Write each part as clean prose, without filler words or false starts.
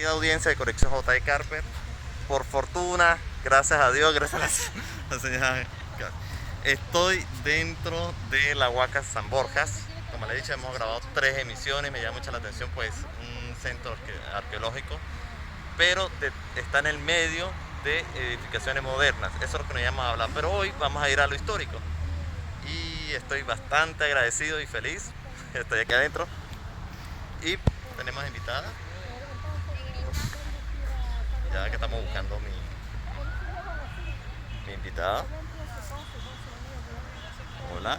querida audiencia de Conexión J de Carper. Por fortuna, gracias a Dios, gracias a la señora, estoy dentro de la Huaca San Borjas. Como le he dicho, hemos grabado 3 emisiones. Me llama mucho la atención, pues, un centro arqueológico, pero está en el medio de edificaciones modernas. Eso es lo que nos llama a hablar. Pero hoy vamos a ir a lo histórico. Y estoy bastante agradecido y feliz. Estoy aquí adentro. Y tenemos invitada. Ya que estamos buscando mi invitada. Hola.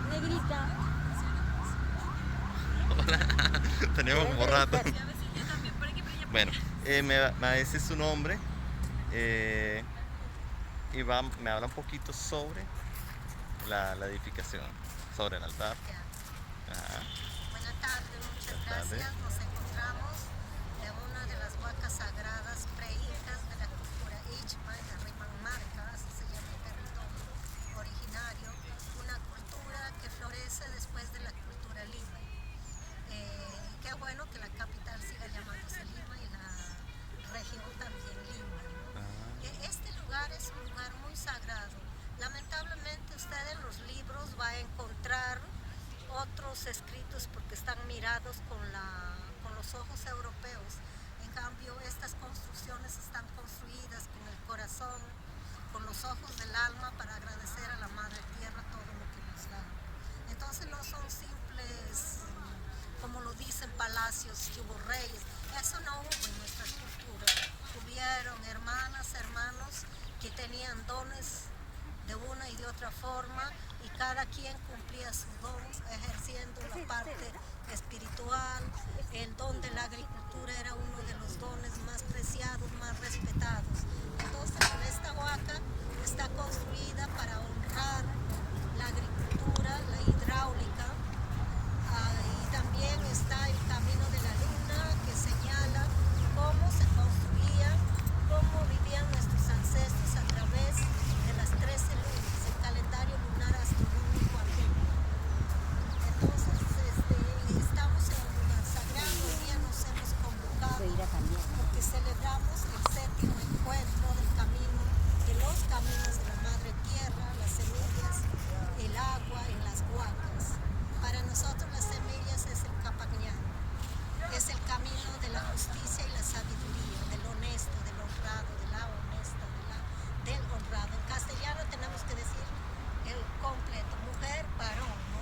Negrita. Hola. Tenemos como rato. Bueno, me va a decir su nombre y me habla un poquito sobre la edificación, sobre el altar. Ajá. Buenas tardes, muchas Buenas tardes. gracias. Nos encontramos en una de las huacas sagradas pre-incas de la cultura Ichma, en la Rimanmarca, así se llama el territorio originario, una cultura que florece después de la cultura Lima. Qué bueno que la capital siga llamándose Lima y la región también Lima, ¿no? Este lugar es un lugar muy sagrado. Lamentablemente usted en los libros va a encontrar otros escritos porque están mirados con los ojos europeos. En cambio, estas construcciones están construidas con el corazón, con los ojos del alma, para agradecer a la Madre Tierra todo lo que nos da. Entonces no son simples, como lo dicen, palacios que hubo reyes. Eso no hubo en nuestra cultura. Hubieron hermanos que tenían dones de una y de otra forma, y cada quien cumplía su don, ejerciendo la parte espiritual. El don de la agricultura era uno de los dones más preciados, más respetados. Entonces, esta huaca está construida para honrar la agricultura, la hidráulica, y también está el camino de la luna, que señala cómo se construía, cómo vivían nuestros ancestros a través de las 13 lunas, el calendario lunar astronómico antiguo. Entonces, estamos en un lugar sagrado. Hoy día nos hemos convocado porque celebramos el 7º encuentro del camino, de los caminos de la Madre Tierra, las semillas, el agua en las huacas. Para nosotros las semillas es el Capañán, es el camino de la justicia y la sabiduría, del honesto, del honrado, de la honesta, del honrado. En castellano tenemos que decir el completo, mujer, varón, ¿no?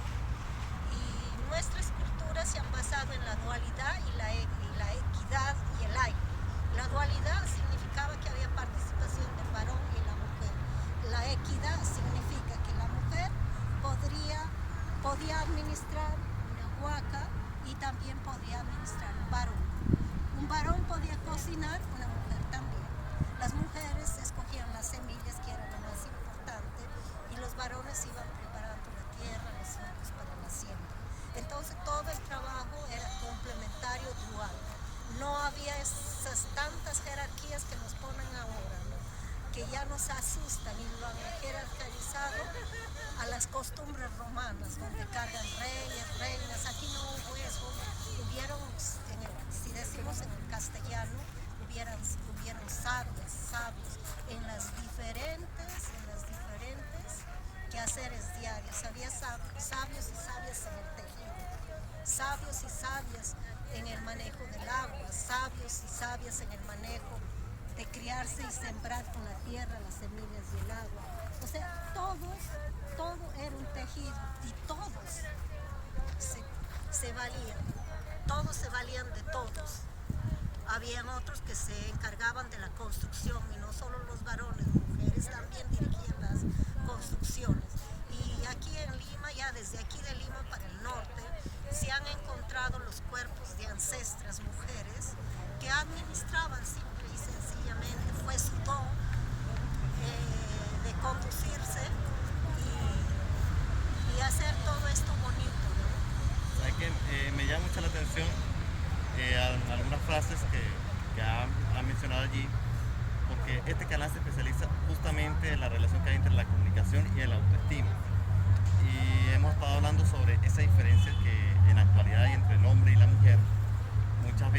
Y nuestras culturas se han basado en la dualidad y la equidad y el aire. La dualidad significaba que había participación del varón y la mujer. La equidad significa que la mujer podía administrar una huaca y también podía administrar un varón. Un varón podía cocinar, una mujer también. Las mujeres escogían las semillas, que era lo más importante, y los varones iban preparando la tierra, los frutos para la siembra. Entonces todo el trabajo era complementario, dual. No había esas tantas jerarquías que nos ponen ahora, ¿no? Que ya nos asustan y lo han jerarquizado a las costumbres romanas, donde cargan reyes, reinas. Aquí no hubo eso. Hubieron, si decimos en el castellano, hubieron sabios en las diferentes quehaceres diarios. Había sabios y sabias en el tejido, sabios y sabias en el manejo del agua, sabios y sabias en el manejo de criarse y sembrar con la tierra las semillas y el agua. O sea, todo era un tejido, y todos se valían de todos. Habían otros que se encargaban de la construcción, y no solo los varones, mujeres también dirigían las construcciones. Y aquí en Lima, ya desde aquí de Lima para el norte, se han encontrado los cuerpos de ancestras mujeres que administraban simple y sencillamente. Fue su don de conducirse y hacer todo esto bonito, ¿no? ¿Sabes qué? Me llama mucho la atención algunas frases que ha mencionado allí, porque este canal se especializa justamente en la relación que hay entre la comunicación y el autoestima. Y hemos estado hablando sobre esa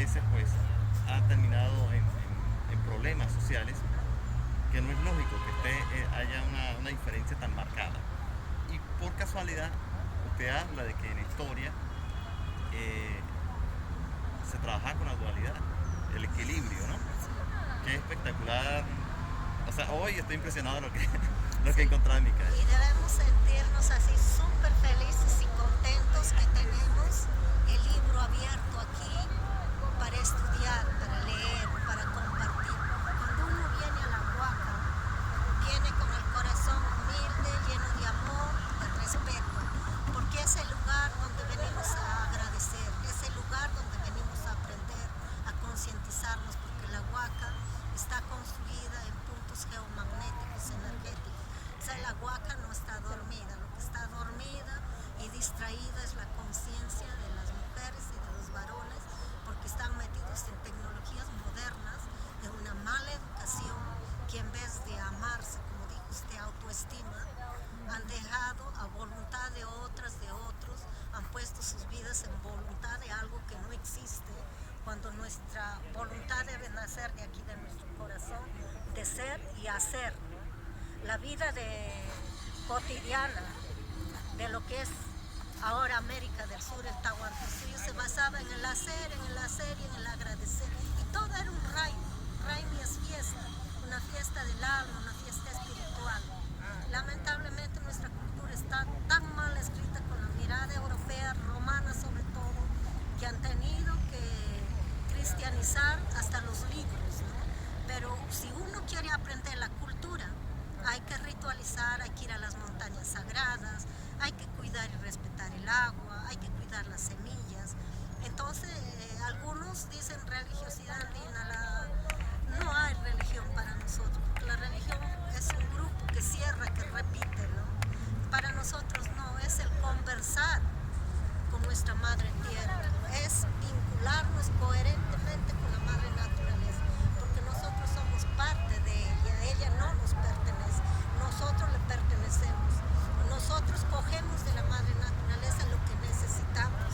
veces pues ha terminado en problemas sociales, que no es lógico que haya una diferencia tan marcada. Y por casualidad, usted habla de que en historia se trabaja con la dualidad, el equilibrio, ¿no? Qué espectacular. O sea, hoy estoy impresionado de lo que he encontrado en mi calle. Y debemos sentirnos así súper felices y contentos que tenemos el libro abierto aquí para estudiar, para leer, para compartir. Cuando uno viene a la Huaca, viene con el corazón humilde, lleno de amor, de respeto, porque es el lugar donde venimos a agradecer, es el lugar donde venimos a aprender, a concientizarnos, porque la Huaca está construida en puntos geomagnéticos, energéticos. O sea, la Huaca no está dormida, lo que está dormida y distraída es la conciencia de las mujeres y de los varones, porque están metidos en tecnologías modernas, en una mala educación, que en vez de amarse, como dijo usted, autoestima, han dejado a voluntad de otras, de otros, han puesto sus vidas en voluntad de algo que no existe, cuando nuestra voluntad debe nacer de aquí, de nuestro corazón, de ser y hacer. La vida cotidiana de lo que es ahora América del Sur, el Tahuantinsuyo, se basaba en el hacer, en el hacer y en el agradecer. Y todo era un raimi. Raimi es fiesta, una fiesta del alma, una fiesta espiritual. Lamentablemente nuestra cultura está tan mal escrita, con la mirada europea, romana sobre todo, que han tenido que cristianizar hasta los libros, ¿no? Pero si uno quiere aprender la cultura, hay que ritualizar, hay que ir a las montañas sagradas, hay que cuidar y respetar el agua, hay que cuidar las semillas. Entonces, algunos dicen religiosidad andina, no hay religión para nosotros, porque la religión es un grupo que cierra, que repite, ¿no? Para nosotros no, es el conversar con nuestra madre tierra, es vincularnos coherentemente con la madre naturaleza, porque nosotros somos parte de ella no nos pertenece, nosotros le pertenecemos, nosotros cogemos de la madre naturaleza lo que necesitamos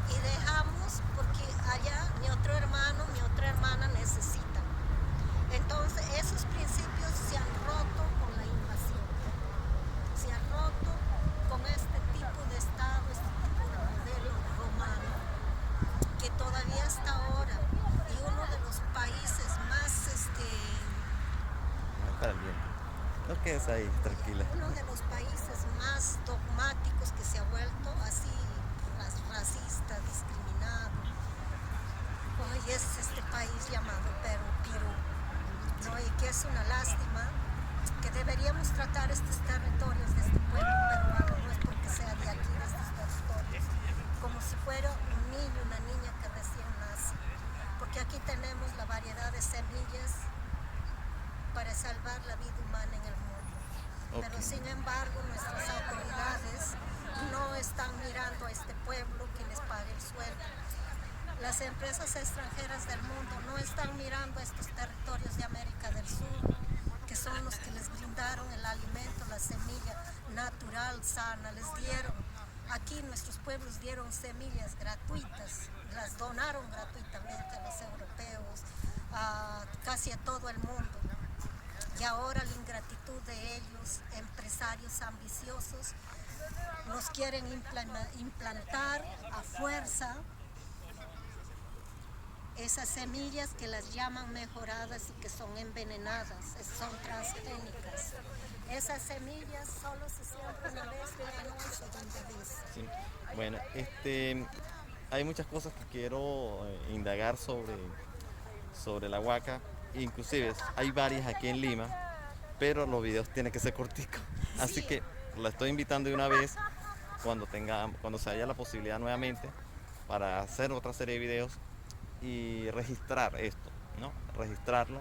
y dejamos, porque allá mi otro hermano, mi otra hermana necesitan. Entonces esos principios se han roto con la invasión, se han roto con este tipo de Estado, este tipo de modelo romano, que todavía hasta ahora, y uno de los países más Está bien. No quedes ahí, tranquila. uno de los países más dogmáticos, que se ha vuelto así racista, discriminado. Hoy es este país llamado Perú, ¿no? Y que es una lástima, que deberíamos tratar estos territorios de este pueblo peruano, no es porque sea de aquí, de estos territorios, como si fuera un niño, una niña que recién nace, porque aquí tenemos la variedad de semillas para salvar la vida humana en el mundo. Okay. Pero sin embargo nuestras autoridades no están mirando a este pueblo que les pague el sueldo. Las empresas extranjeras del mundo no están mirando a estos territorios de América del Sur, que son los que les brindaron el alimento, la semilla natural, sana, les dieron. Aquí nuestros pueblos dieron semillas gratuitas, las donaron gratuitamente a los europeos, casi a todo el mundo. Y ahora la ingratitud de ellos, empresarios ambiciosos, nos quieren implantar a fuerza esas semillas que las llaman mejoradas y que son envenenadas, son transgénicas. Esas semillas solo se siembran una vez, pero no se bebés. Sí. Bueno, hay muchas cosas que quiero indagar sobre la Huaca. Inclusive hay varias aquí en Lima, pero los videos tienen que ser corticos. Así que la estoy invitando de una vez cuando se haya la posibilidad nuevamente para hacer otra serie de videos y registrar esto, ¿no? Registrarlo.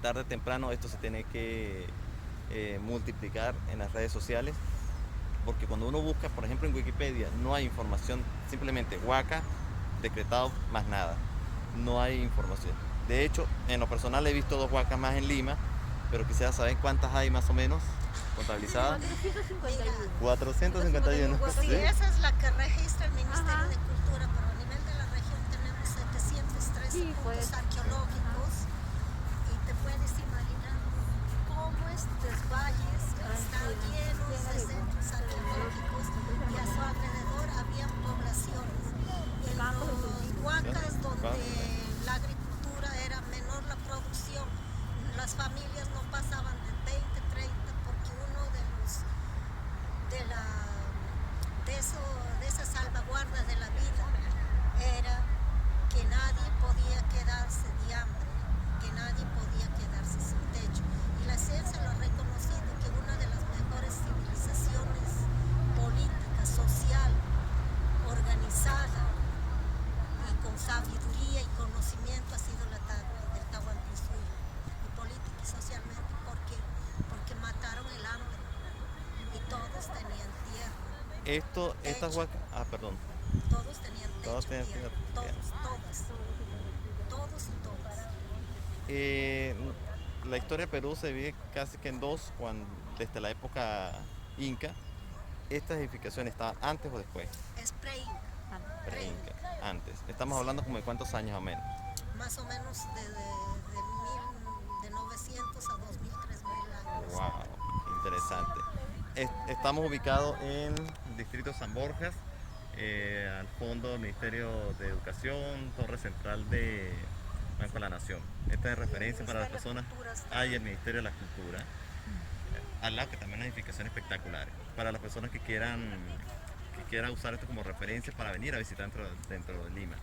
Tarde o temprano esto se tiene que multiplicar en las redes sociales, porque cuando uno busca, por ejemplo en Wikipedia, no hay información, simplemente Huaca decretado, más nada, no hay información. De hecho, en lo personal he visto 2 huacas más en Lima, pero quisiera saber cuántas hay más o menos contabilizadas. 451. Pues sí, ¿Sí? esa es la que registra el Ministerio de Cultura, pero a nivel de la región tenemos puntos pues. arqueológicos y te puedes imaginar cómo estos valles están llenos de centros arqueológicos y a su alrededor habían poblaciones. En los huacas donde la agricultura era menor la producción, las familias no pasaban de 20, 30 porque uno de esas salvaguardas de la vida era que nadie podía quedarse de hambre, que nadie podía quedarse sin techo. Y la ciencia lo ha reconocido que una de las mejores civilizaciones política, social, organizada y con sabiduría y conocimiento ha sido del Tahuantinsuyo. Y política y socialmente, ¿por qué? Porque mataron el hambre y todos tenían tierra. Estas Techo. huacas, perdón, Todos tenían techo, todas tenían tierra. tierra. Todos y todas. Eh, la historia de Perú se divide casi que en dos, desde la época inca. ¿Estas edificaciones estaban antes o después? Es pre-inca, Pre-inca, antes. Estamos hablando como de cuántos años o menos. más o menos de 900 a 2000, 3000 años. Wow, interesante. Estamos ubicados en el distrito San Borjas, al fondo del Ministerio de Educación, Torre Central de Banco de la Nación. Esta es referencia para las personas. Hay el Ministerio de la Cultura, al lado que también hay edificaciones espectaculares. Para las personas que quieran usar esto como referencia para venir a visitar dentro de Lima.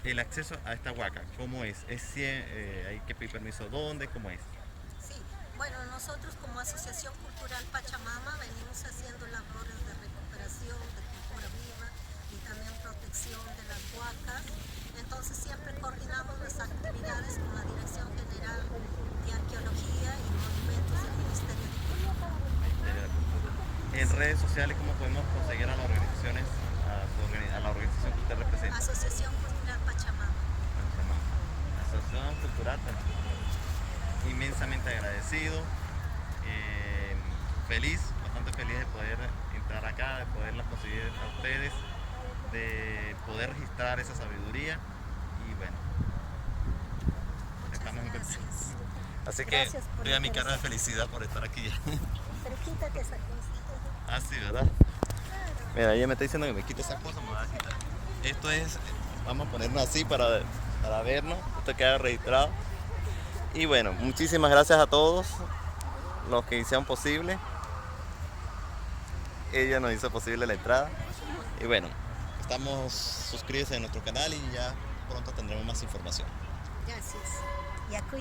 El acceso a esta huaca, ¿cómo es? ¿Hay que pedir permiso dónde? ¿Cómo es? Sí, bueno, nosotros como Asociación Cultural Pachamama venimos haciendo labores de recuperación de cultura viva y también protección de las huacas. Entonces siempre coordinamos las actividades con la Dirección General de Arqueología y Monumentos del Ministerio de Cultura. En redes sociales, ¿cómo podemos conseguir a las organizaciones, a la organización que usted representa? Asociación Cultural Pachamama. Asociación Cultural Pachamama. Inmensamente agradecido, bastante feliz de poder entrar acá, de poderlas conseguir a ustedes, de poder registrar esa sabiduría y bueno, estamos muy contentos. Así que Gracias por vea mi la cara de felicidad por estar aquí ya. Pero quítate esa cosa. Sí, ¿verdad? Mira, ella me está diciendo que me quite esa cosa, me va a quitar. Esto es, vamos a ponernos así para vernos, esto queda registrado. Y bueno, muchísimas gracias a todos los que hicieron posible. Ella nos hizo posible la entrada. Y bueno, suscríbete a nuestro canal y ya pronto tendremos más información. Gracias. Y a